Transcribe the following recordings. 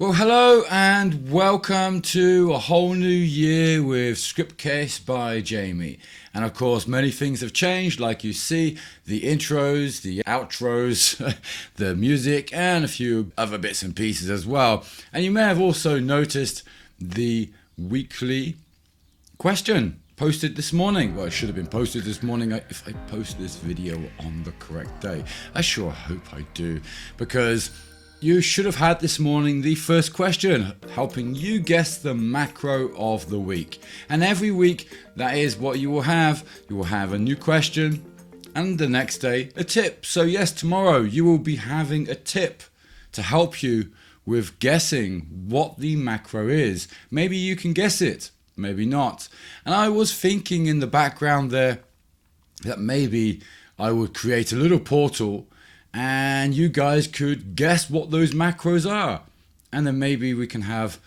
Well, hello and welcome to a whole new year with Scriptcase by Jamie. And of course, many things have changed, like you see, the intros, the outros, the music, and a few other bits and pieces as well. And you may have also noticed the weekly question posted this morning. Well, it should have been posted this morning if I post this video on the correct day. I sure hope I do, because you should have had this morning the first question, helping you guess the macro of the week. And every week, that is what you will have. You will have a new question, and the next day, a tip. So yes, tomorrow you will be having a tip to help you with guessing what the macro is. Maybe you can guess it, maybe not. And I was thinking in the background there that maybe I would create a little portal and you guys could guess what those macros are, and then maybe we can have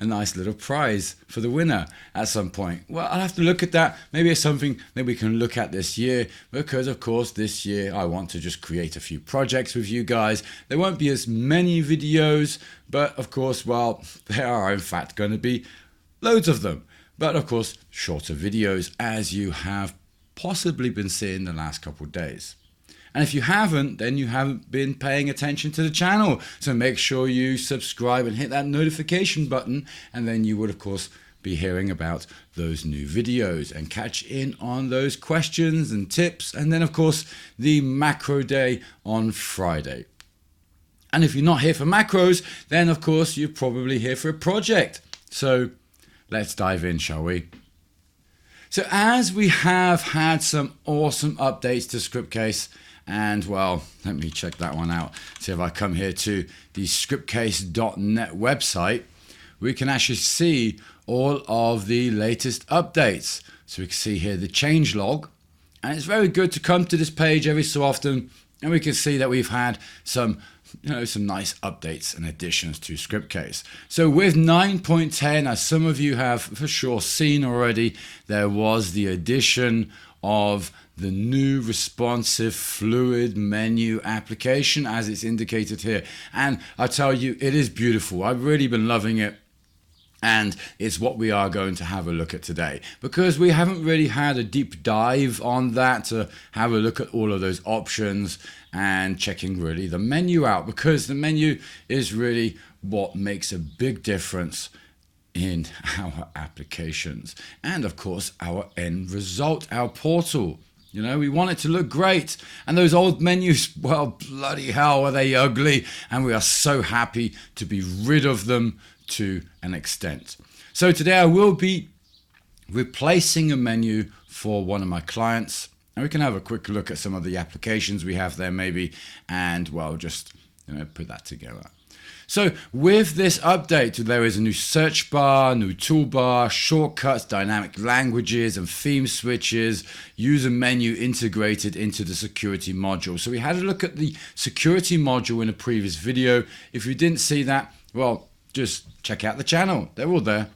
a nice little prize for the winner at some point. Well, I'll have to look at that. Maybe it's something that we can look at this year, because of course this year I want to just create a few projects with you guys. There won't be as many videos, but of course, well, there are in fact going to be loads of them, but of course shorter videos, as you have possibly been seeing the last couple of days. And if you haven't, then you haven't been paying attention to the channel. So make sure you subscribe and hit that notification button, and then you would of course be hearing about those new videos and catch in on those questions and tips. And then of course the macro day on Friday. And if you're not here for macros, then of course you're probably here for a project. So let's dive in, shall we? So as we have had some awesome updates to Scriptcase, and well, let me check that one out. See, if I come here to the scriptcase.net website, we can actually see all of the latest updates. So we can see here the change log, and it's very good to come to this page every so often, and we can see that we've had some nice updates and additions to Scriptcase. So with 9.10, as some of you have for sure seen already, there was the addition of the new responsive fluid menu application, as it's indicated here. And I tell you, it is beautiful. I've really been loving it. And it's what we are going to have a look at today, because we haven't really had a deep dive on that to have a look at all of those options and checking really the menu out, because the menu is really what makes a big difference in our applications and of course our end result, our portal. You know, we want it to look great, and those old menus, well, bloody hell, are they ugly, and we are so happy to be rid of them to an extent. So today I will be replacing a menu for one of my clients, and we can have a quick look at some of the applications we have there maybe, and well, just put that together. So with this update, there is a new search bar, new toolbar, shortcuts, dynamic languages and theme switches, user menu integrated into the security module. So we had a look at the security module in a previous video. If you didn't see that, well, just check out the channel. They're all there.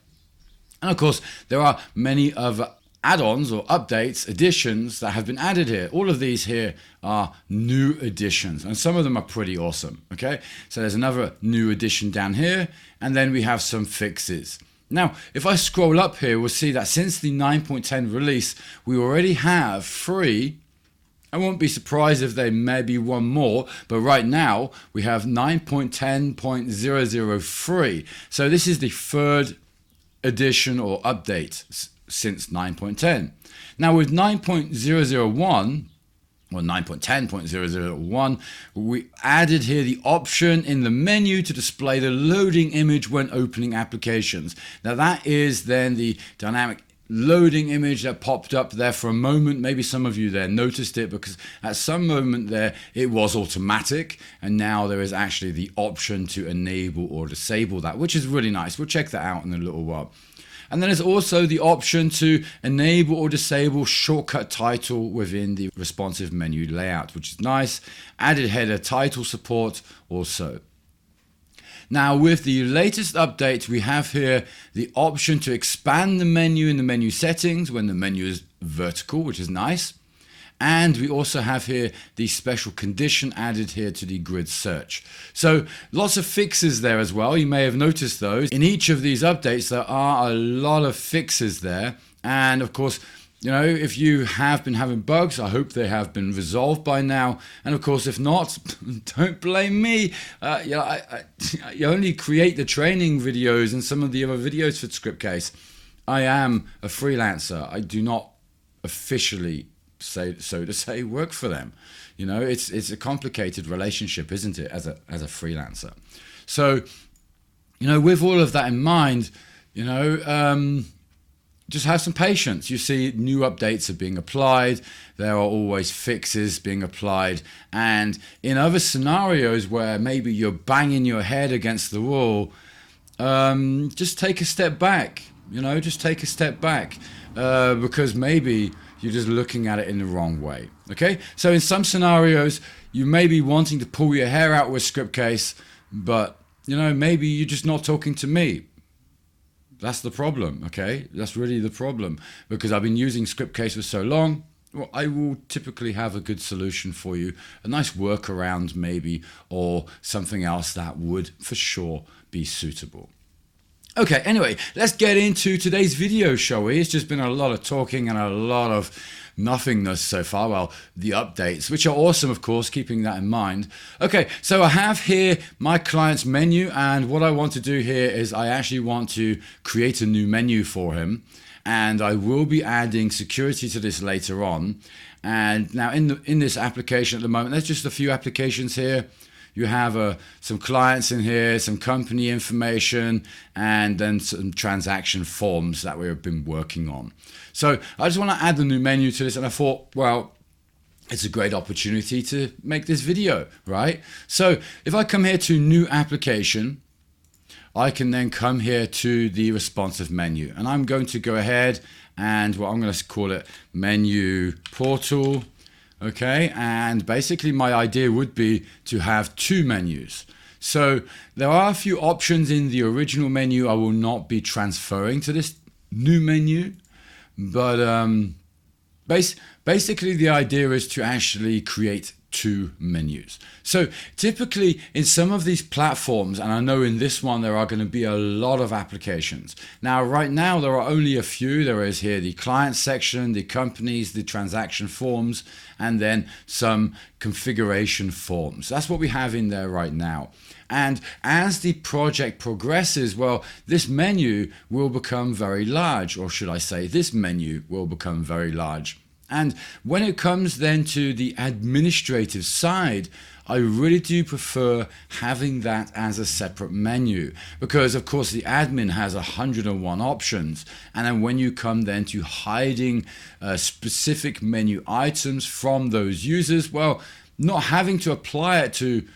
And of course, there are many other add-ons or updates, additions that have been added here. All of these here are new additions, and some of them are pretty awesome. Okay, so there's another new addition down here, and then we have some fixes. Now, if I scroll up here, we'll see that since the 9.10 release, we already have 3. I won't be surprised if there may be one more, but right now we have 9.10.003. So this is the 3rd edition or update since 9.10. Now with 9.001 or 9.10.001, we added here the option in the menu to display the loading image when opening applications. Now that is then the dynamic loading image that popped up there for a moment. Maybe some of you there noticed it, because at some moment there it was automatic, and now there is actually the option to enable or disable that, which is really nice. We'll check that out in a little while. And then there's also the option to enable or disable shortcut title within the responsive menu layout, which is nice. Added header title support also. Now with the latest update, we have here the option to expand the menu in the menu settings when the menu is vertical, which is nice. And we also have here the special condition added here to the grid search. So lots of fixes there as well. You may have noticed those. In each of these updates, there are a lot of fixes there. And of course, you know, if you have been having bugs, I hope they have been resolved by now. And of course, if not, don't blame me. You only create the training videos and some of the other videos for Scriptcase. I am a freelancer. I do not officially, so to say, work for them. You know, it's a complicated relationship, isn't it, as a freelancer? So, you know, with all of that in mind, you know, just have some patience. You see, new updates are being applied. There are always fixes being applied. And in other scenarios where maybe you're banging your head against the wall, just take a step back. You know, just take a step back because maybe you're just looking at it in the wrong way. Okay? So in some scenarios, you may be wanting to pull your hair out with Scriptcase, but, you know, maybe you're just not talking to me. That's the problem, okay? That's really the problem. Because I've been using Scriptcase for so long, well, I will typically have a good solution for you. A nice workaround maybe, or something else that would for sure be suitable. Okay, anyway, let's get into today's video, shall we? It's just been a lot of talking and a lot of nothingness so far. Well, the updates, which are awesome, of course, keeping that in mind. Okay, so I have here my client's menu, and what I want to do here is I actually want to create a new menu for him, and I will be adding security to this later on. And now in this application at the moment, there's just a few applications here. You have some clients in here, some company information, and then some transaction forms that we've been working on. So I just want to add the new menu to this, and I thought, well, it's a great opportunity to make this video, right? So if I come here to new application, I can then come here to the responsive menu, and I'm going to go ahead and, well, I'm going to call it menu portal. Okay, and basically my idea would be to have two menus. So there are a few options in the original menu I will not be transferring to this new menu, but basically the idea is to actually create two menus. So typically in some of these platforms, and I know in this one there are going to be a lot of applications. Now right now there are only a few. There is here the client section, the companies, the transaction forms, and then some configuration forms. That's what we have in there right now. And as the project progresses, well, this menu will become very large, or should I say this menu will become very large. And when it comes then to the administrative side, I really do prefer having that as a separate menu, because of course the admin has 101 options, and then when you come then to hiding specific menu items from those users, well, not having to apply it to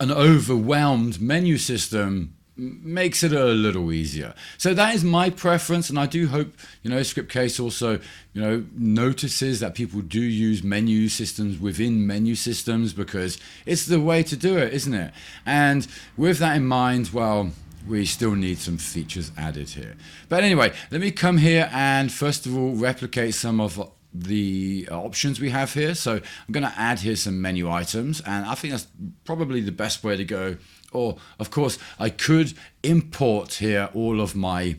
an overwhelmed menu system makes it a little easier. So that is my preference, and I do hope, you know, Scriptcase also, you know, notices that people do use menu systems within menu systems, because it's the way to do it, isn't it? And with that in mind, well, we still need some features added here. But anyway, let me come here and first of all replicate some of the options we have here. So I'm going to add here some menu items, and I think that's probably the best way to go. Or of course I could import here all of my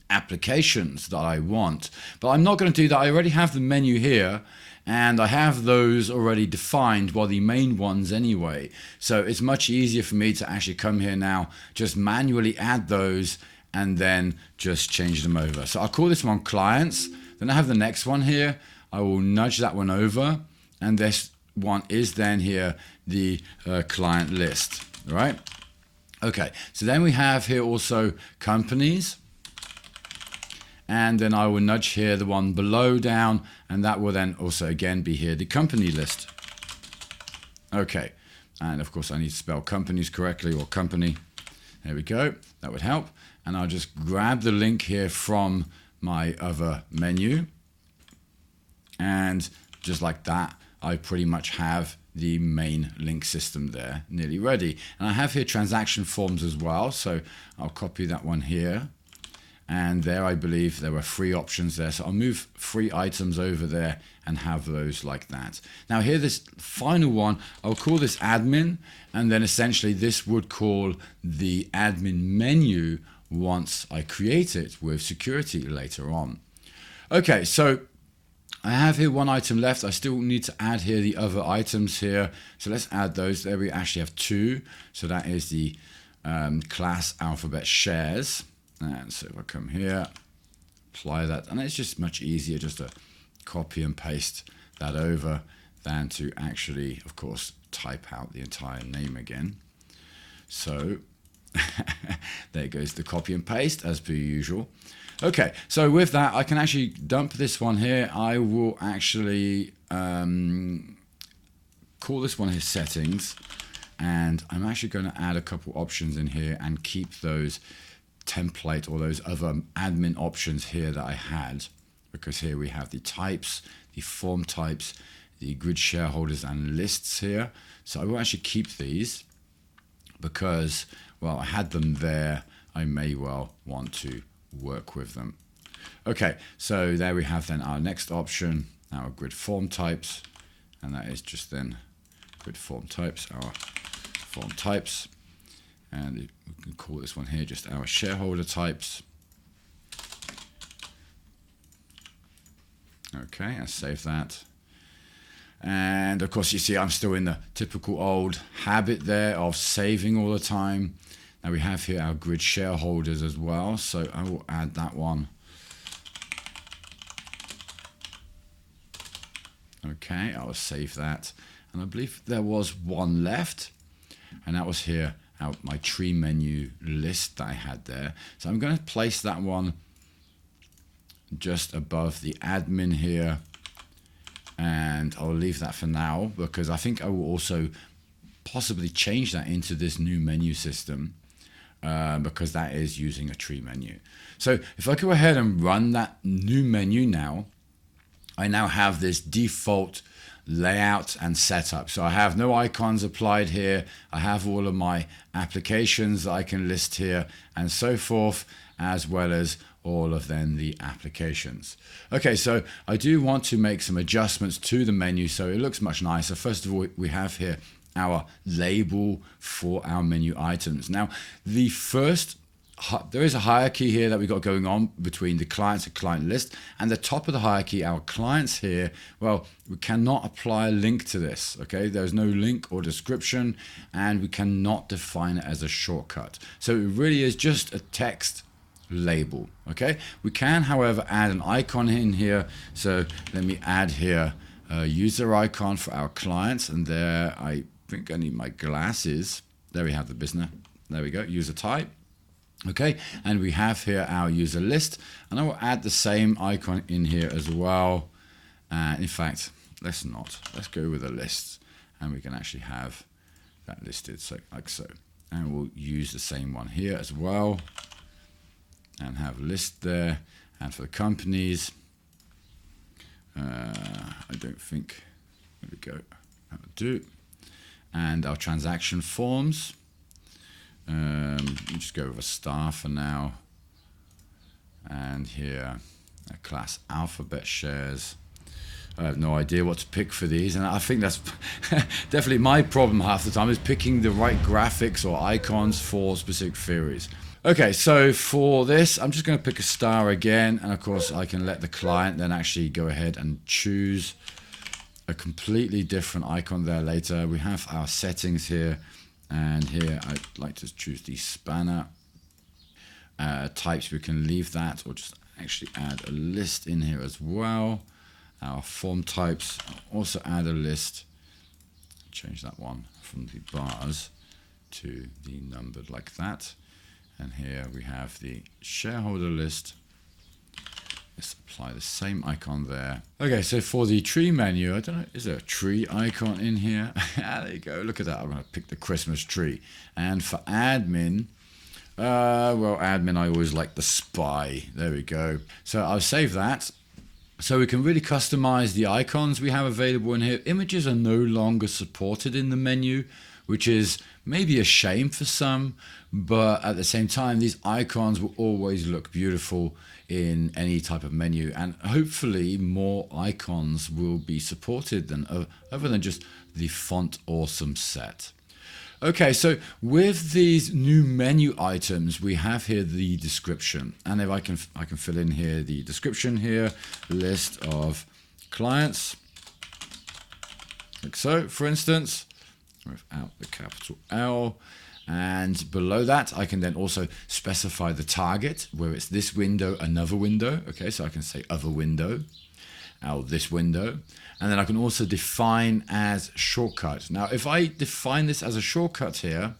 applications that I want, but I'm not going to do that. I already have the menu here, and I have those already defined, well, the main ones anyway. So it's much easier for me to actually come here now, just manually add those, and then just change them over. So I'll call this one clients. Then I have the next one here. I will nudge that one over, and this one is then here the client list. Right? Okay, so then we have here also companies, and then I will nudge here the one below down, and that will then also again be here the company list. Okay, and of course I need to spell companies correctly, or company. There we go, that would help. And I'll just grab the link here from my other menu, and just like that I pretty much have the main link system there nearly ready. And I have here transaction forms as well, so I'll copy that one here, And there, I believe there were 3 options there. So I'll move 3 items over there and have those like that. Now here, this final one, I'll call this admin. And then essentially this would call the admin menu once I create it with security later on. Okay, so I have here 1 item left. I still need to add here the other items here. So let's add those. There we actually have 2. So that is the class alphabet shares. And so if I come here, apply that, and it's just much easier just to copy and paste that over than to actually, of course, type out the entire name again. So there goes the copy and paste as per usual. Okay, so with that, I can actually dump this one here. I will actually call this one here settings, and I'm actually going to add a couple options in here and keep those template or those other admin options here that I had, because here we have the types, the form types, the grid shareholders and lists here. So I will actually keep these because, well, I had them there. I may well want to work with them. Okay, so there we have then our next option, our grid form types, and that is just then grid form types, our form types. And we can call this one here just our shareholder types. Okay, I'll save that. And of course, you see I'm still in the typical old habit there of saving all the time. Now we have here our grid shareholders as well, so I will add that one. Okay, I will save that. And I believe there was 1 left, and that was here. My tree menu list that I had there. So I'm going to place that one just above the admin here, and I'll leave that for now because I think I will also possibly change that into this new menu system because that is using a tree menu. So if I go ahead and run that new menu now, I now have this default layout and setup. So I have no icons applied here. I have all of my applications that I can list here and so forth, as well as all of then the applications. Okay, so I do want to make some adjustments to the menu so it looks much nicer. First of all, we have here our label for our menu items. Now, there is a hierarchy here that we've got going on between the clients and client list, and the top of the hierarchy, our clients here, well, we cannot apply a link to this, okay? There's no link or description, and we cannot define it as a shortcut. So it really is just a text label, okay? We can, however, add an icon in here. So let me add here a user icon for our clients, and there, I think I need my glasses. There we have the business. There we go, user type. Okay, and we have here our user list, and I will add the same icon in here as well. In fact, let's go with a list, and we can actually have that listed, so like so. And we'll use the same one here as well, and have a list there. And for the companies, I don't think, there we go, that would do. And our transaction forms. Just go with a star for now, and here a class alphabet shares. I have no idea what to pick for these, and I think that's definitely my problem half the time, is picking the right graphics or icons for specific theories. Okay, so for this, I'm just going to pick a star again, and of course I can let the client then actually go ahead and choose a completely different icon there later. We have our settings here. And here I'd like to choose the spanner. Types, we can leave that, or just actually add a list in here as well. Our form types, also add a list. Change that one from the bars to the numbered like that. And here we have the shareholder list. Let's apply the same icon there. Okay, so for the tree menu, I don't know, is there a tree icon in here? There you go, look at that. I'm going to pick the Christmas tree. And for admin, well, admin, I always like the spy. There we go. So I'll save that. So we can really customize the icons we have available in here. Images are no longer supported in the menu, which is maybe a shame for some, but at the same time, these icons will always look beautiful in any type of menu, and hopefully more icons will be supported than other than just the font awesome set. Okay, so with these new menu items, we have here the description, and if I can fill in here the description here, list of clients, like so, for instance, without the capital L. And below that, I can then also specify the target, where it's this window, another window. Okay, so I can say other window, or this window. And then I can also define as shortcut. Now, if I define this as a shortcut here,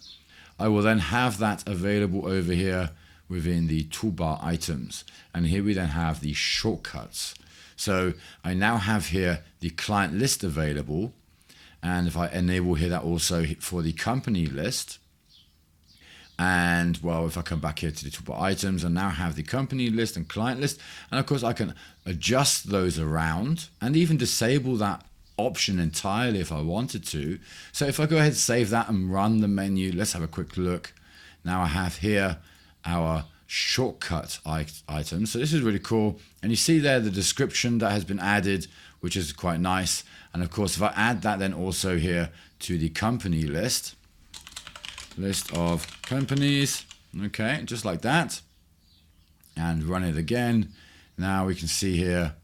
I will then have that available over here within the toolbar items. And here we then have the shortcuts. So I now have here the client list available. And if I enable here that also for the company list, and well, if I come back here to the toolbar items, I now have the company list and client list. And of course I can adjust those around and even disable that option entirely if I wanted to. So if I go ahead and save that and run the menu, let's have a quick look. Now I have here our shortcut items. So this is really cool. And you see there the description that has been added, which is quite nice. And of course, if I add that then also here to the company list of companies, okay, just like that, and run it again. Now we can see here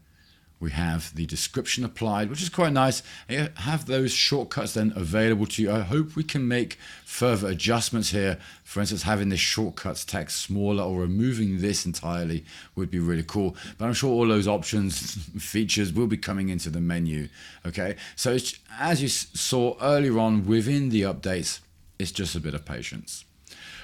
we have the description applied, which is quite nice. You have those shortcuts then available to you. I hope we can make further adjustments here. For instance, having this shortcuts text smaller or removing this entirely would be really cool. But I'm sure all those options, features will be coming into the menu. Okay, so it's, as you saw earlier on within the updates, it's just a bit of patience.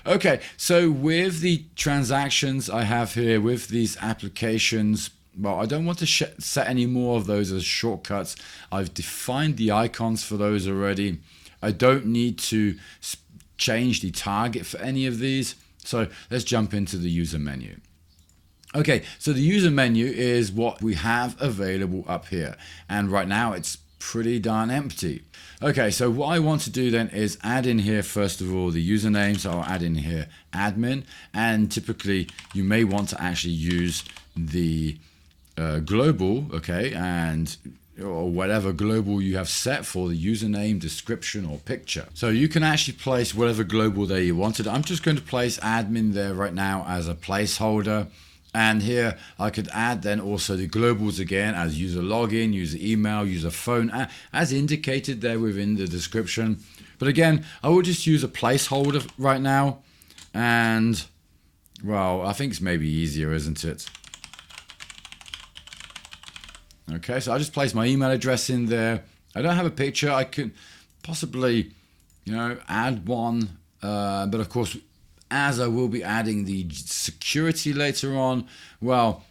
Okay, so with the transactions I have here, with these applications, well, I don't want to set any more of those as shortcuts. I've defined the icons for those already. I don't need to change the target for any of these. So let's jump into the user menu. Okay, so the user menu is what we have available up here. And right now it's pretty darn empty. Okay, so what I want to do then is add in here, first of all, the username. So I'll add in here admin, and typically you may want to actually use the global, okay, and or whatever global you have set for the username, description, or picture. So you can actually place whatever global there you wanted. I'm just going to place admin there right now as a placeholder. And here I could add then also the globals again as user login, user email, user phone, as indicated there within the description. But again, I will just use a placeholder right now. And well, I think it's maybe easier, isn't it? Okay, so I just place my email address in there. I don't have a picture. I could possibly, add one. But of course, as I will be adding the security later on, well,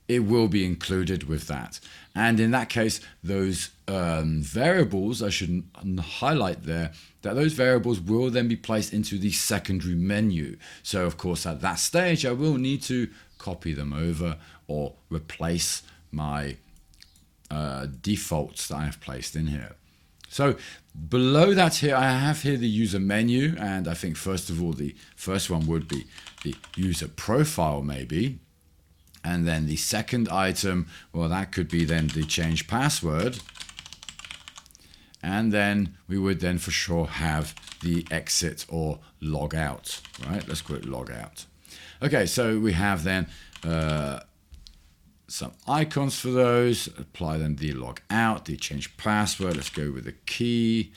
it will be included with that. And in that case, those variables, I should highlight there, that those variables will then be placed into the secondary menu. So of course, at that stage, I will need to copy them over or replace my defaults that I have placed in here. So below that here, I have here the user menu, and I think first of all, the first one would be the user profile maybe. And then the second item, well, that could be then the change password. And then we would then for sure have the exit or log out, right? Let's call it log out. Okay, so we have then some icons for those, apply them the log out, the change password, let's go with the key,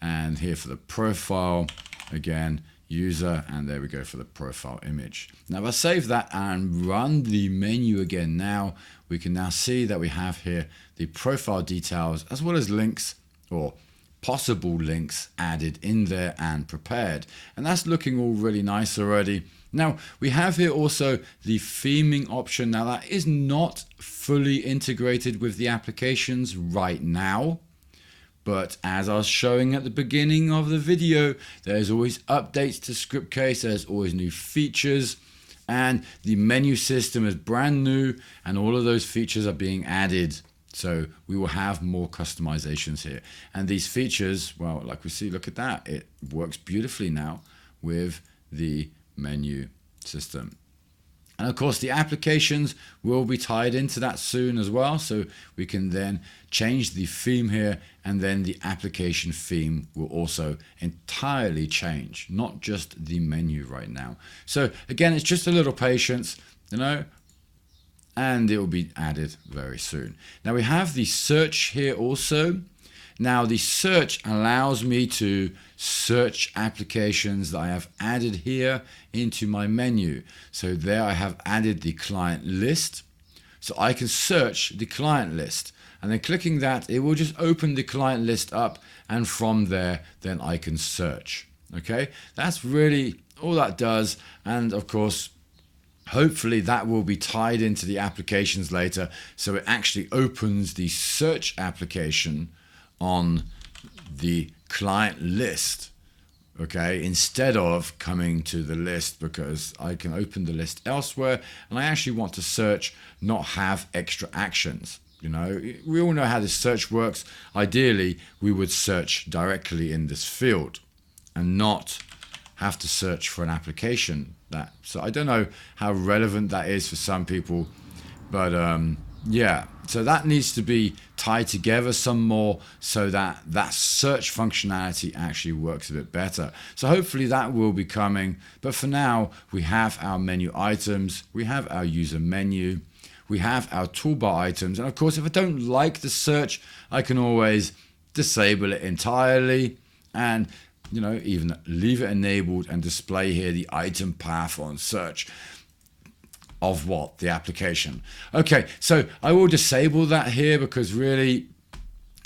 and here for the profile, again, user, and there we go for the profile image. Now if I save that and run the menu again now, we can now see that we have here the profile details as well as links or possible links added in there and prepared. And that's looking all really nice already. Now we have here also the theming option. Now that is not fully integrated with the applications right now, but as I was showing at the beginning of the video, there's always updates to Scriptcase, there's always new features, and the menu system is brand new, and all of those features are being added So we will have more customizations here. And these features, well, like we see, look at that. It works beautifully now with the menu system. And of course, the applications will be tied into that soon as well. So we can then change the theme here, and then the application theme will also entirely change, not just the menu right now. So again, it's just a little patience, you know, and it will be added very soon. Now we have the search here also. Now the search allows me to search applications that I have added here into my menu. So there I have added the client list. So I can search the client list, and then clicking that, it will just open the client list up, and from there then I can search. Okay, that's really all that does. And of course, hopefully that will be tied into the applications later, so it actually opens the search application on the client list, okay, instead of coming to the list, because I can open the list elsewhere, and I actually want to search, not have extra actions. You know, we all know how this search works. Ideally, we would search directly in this field and not have to search for an application. So I don't know how relevant that is for some people, but yeah, so that needs to be tied together some more, so that that search functionality actually works a bit better. So hopefully that will be coming, but for now we have our menu items, we have our user menu, we have our toolbar items, and of course if I don't like the search, I can always disable it entirely, and you know, even leave it enabled and display here the item path on search of what? The application. Okay, so I will disable that here, because really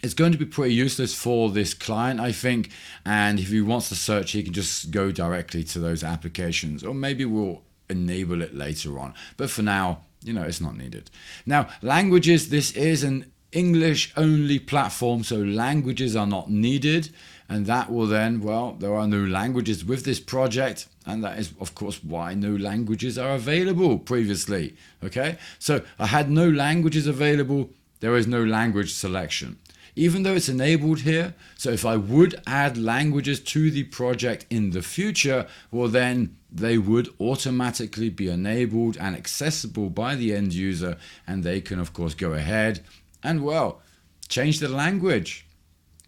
it's going to be pretty useless for this client, I think. And if he wants to search, he can just go directly to those applications, or maybe we'll enable it later on. But for now, you know, it's not needed. Now, languages, this is an English only platform, so languages are not needed. And that will then, well, there are no languages with this project, and that is of course why no languages are available previously. Okay, so I had no languages available, there is no language selection, even though it's enabled here. So if I would add languages to the project in the future, well then they would automatically be enabled and accessible by the end user, and they can of course go ahead and, well, change the language.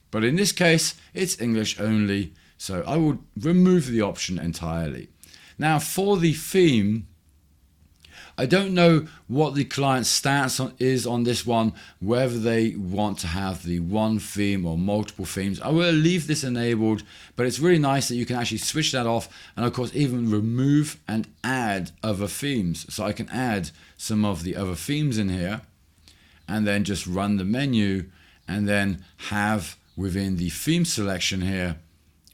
But in this case, it's English only, so I will remove the option entirely. Now for the theme, I don't know what the client's stance is on this one, whether they want to have the one theme or multiple themes. I will leave this enabled, but it's really nice that you can actually switch that off, and of course even remove and add other themes. So I can add some of the other themes in here, and then just run the menu, and then have within the theme selection here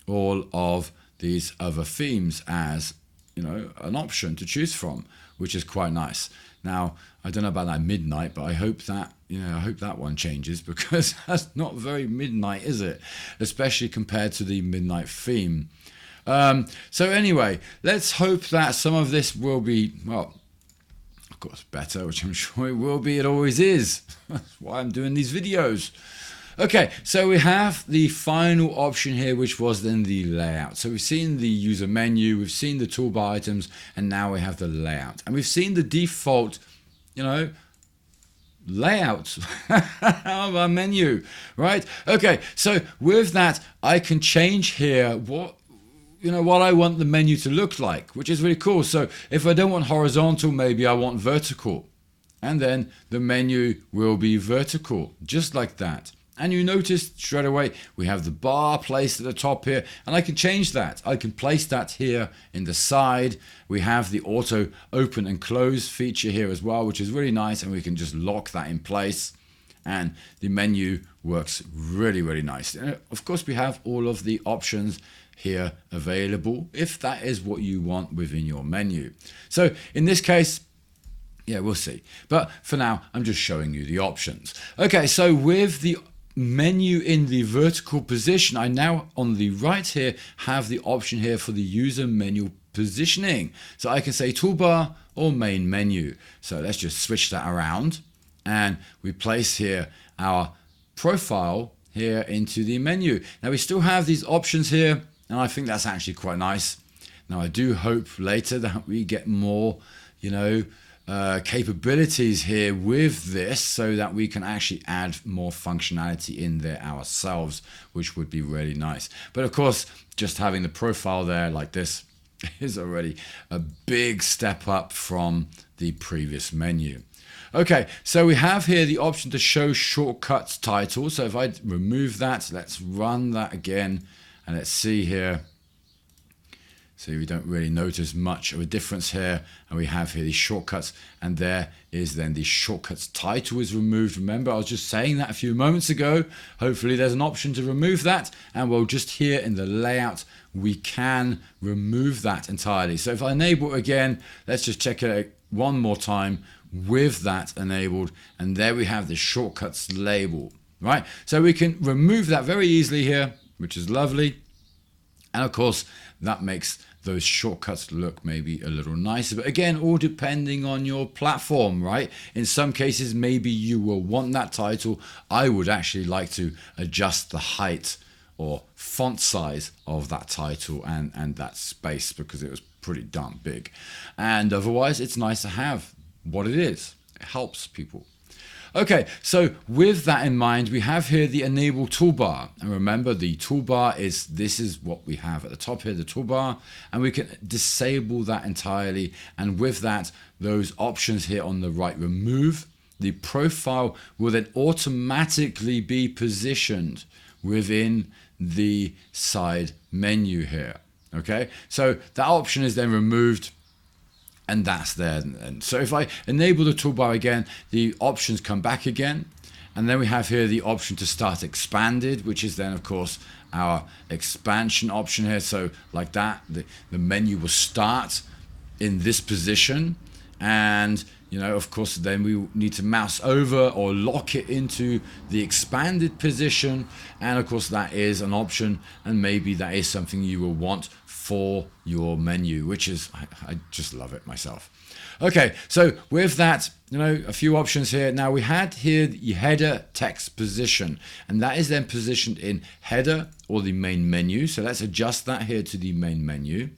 all of these other themes as, you know, an option to choose from, which is quite nice. Now I don't know about that midnight, but I hope that, you know, I hope that one changes, because that's not very midnight, is it? Especially compared to the midnight theme. So anyway, let's hope that some of this will be, well, of course better, which I'm sure it will be. It always is. That's why I'm doing these videos. Okay, so we have the final option here, which was then the layout. So we've seen the user menu, we've seen the toolbar items, and now we have the layout. And we've seen the default, you know, layout of our menu, right? Okay, so with that, I can change here what I want the menu to look like, which is really cool. So if I don't want horizontal, maybe I want vertical. And then the menu will be vertical, just like that. And you notice straight away we have the bar placed at the top here, and I can change that. I can place that here in the side. We have the auto open and close feature here as well, which is really nice, and we can just lock that in place, and the menu works really, really nice. And of course, we have all of the options here available if that is what you want within your menu. So in this case, yeah, we'll see. But for now, I'm just showing you the options. Okay, so with the menu in the vertical position, I now on the right here have the option here for the user menu positioning. So I can say toolbar or main menu. So let's just switch that around, and we place here our profile here into the menu. Now we still have these options here, and I think that's actually quite nice. Now I do hope later that we get more, capabilities here with this, so that we can actually add more functionality in there ourselves, which would be really nice. But of course, just having the profile there like this is already a big step up from the previous menu. Okay, so we have here the option to show shortcuts title. So if I remove that, let's run that again, and let's see here. So we don't really notice much of a difference here, and we have here the shortcuts, and there is then the shortcuts title is removed. Remember, I was just saying that a few moments ago. Hopefully there's an option to remove that, and we'll just here in the layout we can remove that entirely. So if I enable it again, let's just check it out one more time with that enabled, and there we have the shortcuts label, right? So we can remove that very easily here, which is lovely. And of course, that makes those shortcuts look maybe a little nicer. But again, all depending on your platform, right? In some cases, maybe you will want that title. I would actually like to adjust the height or font size of that title and that space, because it was pretty darn big. And otherwise, it's nice to have what it is. It helps people. Okay, so with that in mind, we have here the enable toolbar. And remember, the toolbar this is what we have at the top here, the toolbar, and we can disable that entirely. And with that, those options here on the right, remove, the profile will then automatically be positioned within the side menu here. Okay, so that option is then removed, and that's there. And so if I enable the toolbar again, the options come back again, and then we have here the option to start expanded, which is then of course our expansion option here. So like that, the menu will start in this position, and of course then we need to mouse over or lock it into the expanded position, and of course that is an option, and maybe that is something you will want for your menu, which is, I just love it myself. Okay, so with that, a few options here. Now we had here the header text position, and that is then positioned in header or the main menu. So let's adjust that here to the main menu,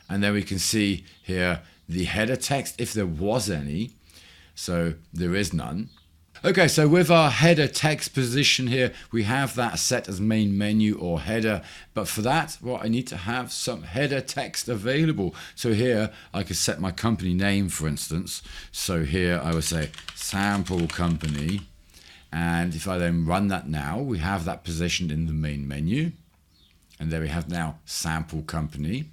and then we can see here the header text if there was any. So there is none. Okay, so with our header text position here, we have that set as main menu or header. But for that, well, I need to have some header text available. So here I could set my company name, for instance. So here I would say sample company. And if I then run that now, we have that positioned in the main menu. And there we have now sample company.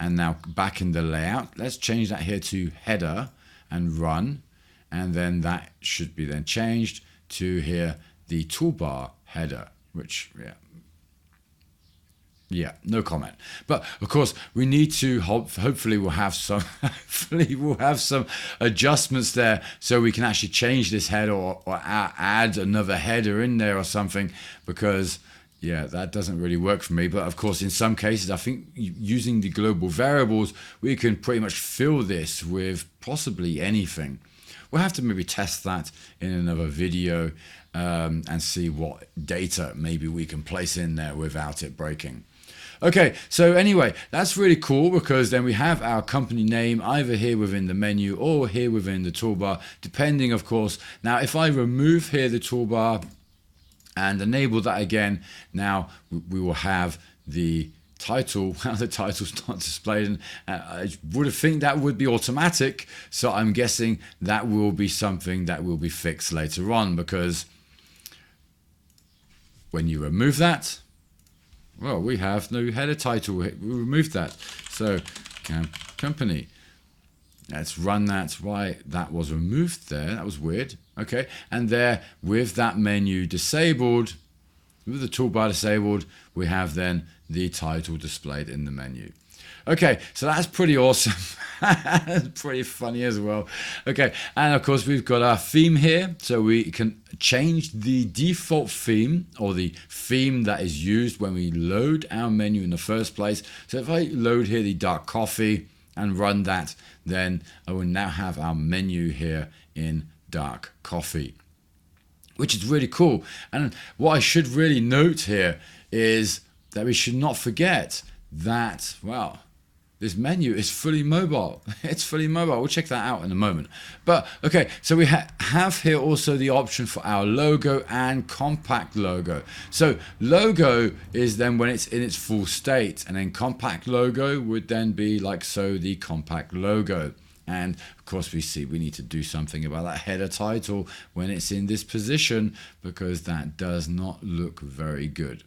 And now back in the layout, let's change that here to header and run. And then that should be then changed to here the toolbar header, which no comment. But of course we need to hopefully we'll have some adjustments there, so we can actually change this header or add another header in there or something, because that doesn't really work for me. But of course, in some cases, I think using the global variables, we can pretty much fill this with possibly anything. We'll have to maybe test that in another video and see what data maybe we can place in there without it breaking. Okay, so anyway, that's really cool, because then we have our company name either here within the menu or here within the toolbar, depending, of course. Now, if I remove here the toolbar and enable that again, now we will have the title. Well, the title's not displayed, and I would think that would be automatic, so I'm guessing that will be something that will be fixed later on, because when you remove that, well, we have no header title. We removed that. So company, let's run that. Why that was removed there, that was weird. Okay, and there with that menu disabled, with the toolbar disabled, we have then the title displayed in the menu. Okay, so that's pretty awesome. Pretty funny as well. Okay, and of course we've got our theme here, so we can change the default theme or the theme that is used when we load our menu in the first place. So if I load here the dark coffee and run that, then I will now have our menu here in dark coffee, which is really cool. And what I should really note here is that we should not forget that, well, this menu is fully mobile. It's fully mobile. We'll check that out in a moment. But okay, so we have here also the option for our logo and compact logo. So logo is then when it's in its full state, and then compact logo would then be like so, the compact logo. And of course we see we need to do something about that header title when it's in this position, because that does not look very good.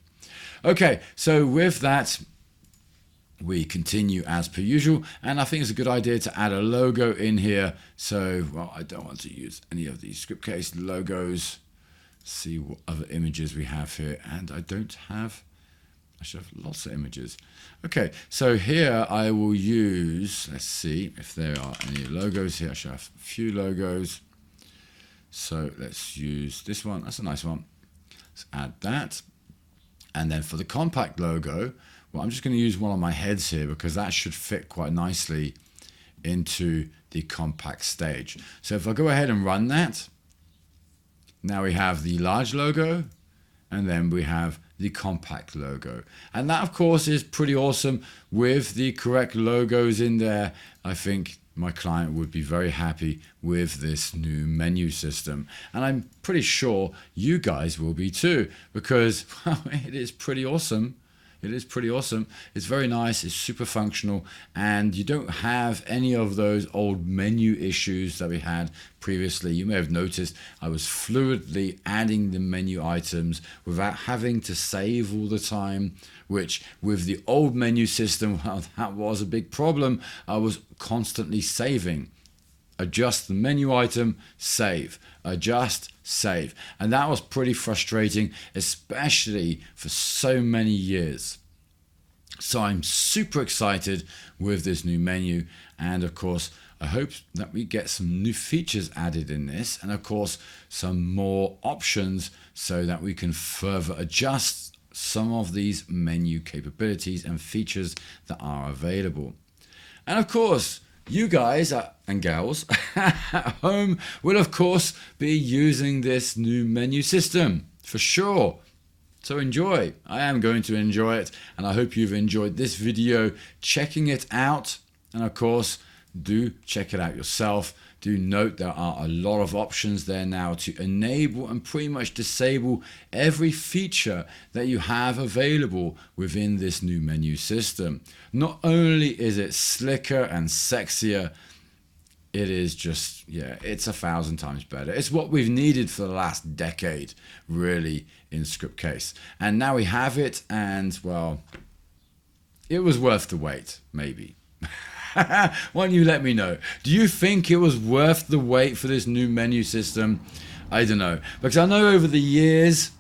Okay, so with that, we continue as per usual, and I think it's a good idea to add a logo in here. So, well, I don't want to use any of these Scriptcase logos. See what other images we have here, and I should have lots of images. Okay, so here I will use, let's see if there are any logos here. I should have a few logos. So let's use this one. That's a nice one. Let's add that. And then for the compact logo, well, I'm just going to use one of my heads here because that should fit quite nicely into the compact stage. So if I go ahead and run that, now we have the large logo, and then we have the compact logo. And that, of course, is pretty awesome with the correct logos in there. I think my client would be very happy with this new menu system. And I'm pretty sure you guys will be too, because well, it is pretty awesome. It is pretty awesome. It's very nice. It's super functional, and you don't have any of those old menu issues that we had previously. You may have noticed I was fluidly adding the menu items without having to save all the time, which with the old menu system, well, that was a big problem. I was constantly saving. Adjust the menu item, save, adjust, save. And that was pretty frustrating, especially for so many years. So I'm super excited with this new menu. And of course, I hope that we get some new features added in this, and of course, some more options so that we can further adjust some of these menu capabilities and features that are available. And of course, you guys and gals at home will of course be using this new menu system for sure. So enjoy. I am going to enjoy it, and I hope you've enjoyed this video checking it out. And of course, do check it out yourself. Do note there are a lot of options there now to enable and pretty much disable every feature that you have available within this new menu system. Not only is it slicker and sexier, it is just, yeah, it's 1,000 times better. It's what we've needed for the last decade, really, in Scriptcase. And now we have it, and, well, it was worth the wait, maybe. Why don't you let me know? Do you think it was worth the wait for this new menu system? I don't know. Because I know over the years,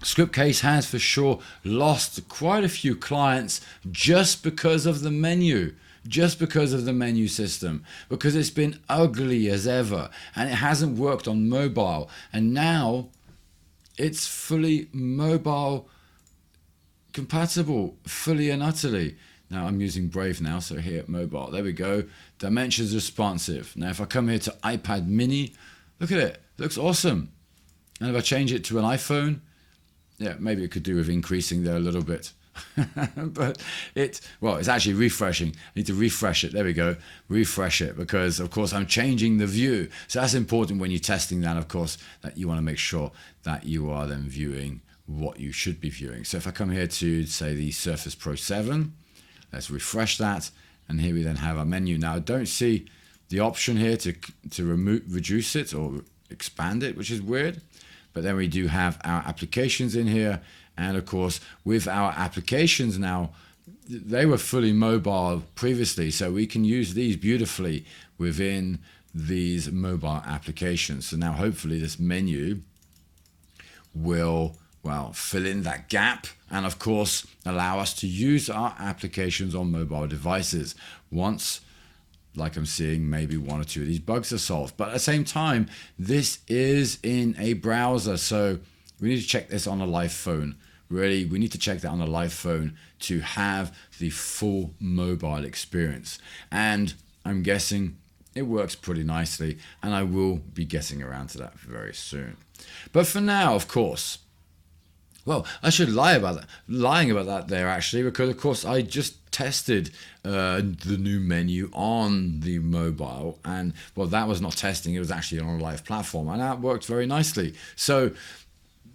Scriptcase has for sure lost quite a few clients just because of the menu. Just because of the menu system. Because it's been ugly as ever. And it hasn't worked on mobile. And now it's fully mobile compatible. Fully and utterly. Now I'm using Brave now, so here at mobile, there we go. Dimensions responsive. Now if I come here to iPad mini, look at it, looks awesome. And if I change it to an iPhone, yeah, maybe it could do with increasing there a little bit. But it's actually refreshing. I need to refresh it, there we go, refresh it, because of course I'm changing the view. So that's important when you're testing that, of course, that you want to make sure that you are then viewing what you should be viewing. So if I come here to, say, the Surface Pro 7, let's refresh that, and here we then have our menu. Now I don't see the option here to reduce it or expand it, which is weird. But then we do have our applications in here, and of course with our applications now, they were fully mobile previously, so we can use these beautifully within these mobile applications. So now hopefully this menu will, well, fill in that gap, and of course allow us to use our applications on mobile devices once, like I'm seeing, maybe one or two of these bugs are solved. But at the same time, this is in a browser, so we need to check this on a live phone. Really, we need to check that on a live phone to have the full mobile experience. And I'm guessing it works pretty nicely, and I will be getting around to that very soon. But for now, of course, well, I should lying about that there actually, because of course I just tested the new menu on the mobile, and well, that was not testing, it was actually on a live platform, and that worked very nicely. So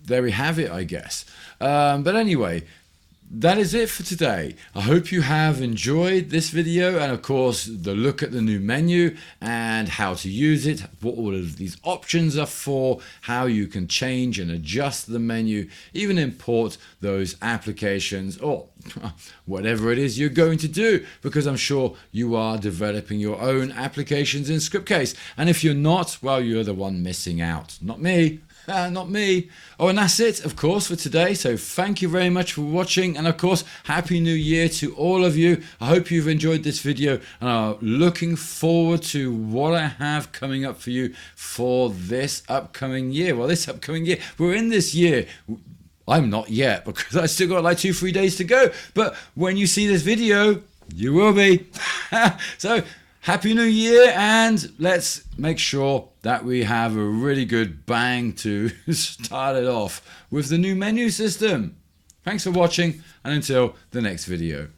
there we have it, I guess. But anyway, that is it for today. I hope you have enjoyed this video, and of course the look at the new menu and how to use it, what all of these options are for, how you can change and adjust the menu, even import those applications or whatever it is you're going to do, because I'm sure you are developing your own applications in Scriptcase. And if you're not, well, you're the one missing out, not me. Not me. Oh, and that's it, of course, for today. So thank you very much for watching, and of course, Happy New Year to all of you. I hope you've enjoyed this video and are looking forward to what I have coming up for you for this upcoming year. Well, this upcoming year, we're in this year. I'm not yet, because I still got like 2-3 days to go. But when you see this video, you will be. So Happy New Year, and let's make sure that we have a really good bang to start it off with the new menu system. Thanks for watching, and until the next video.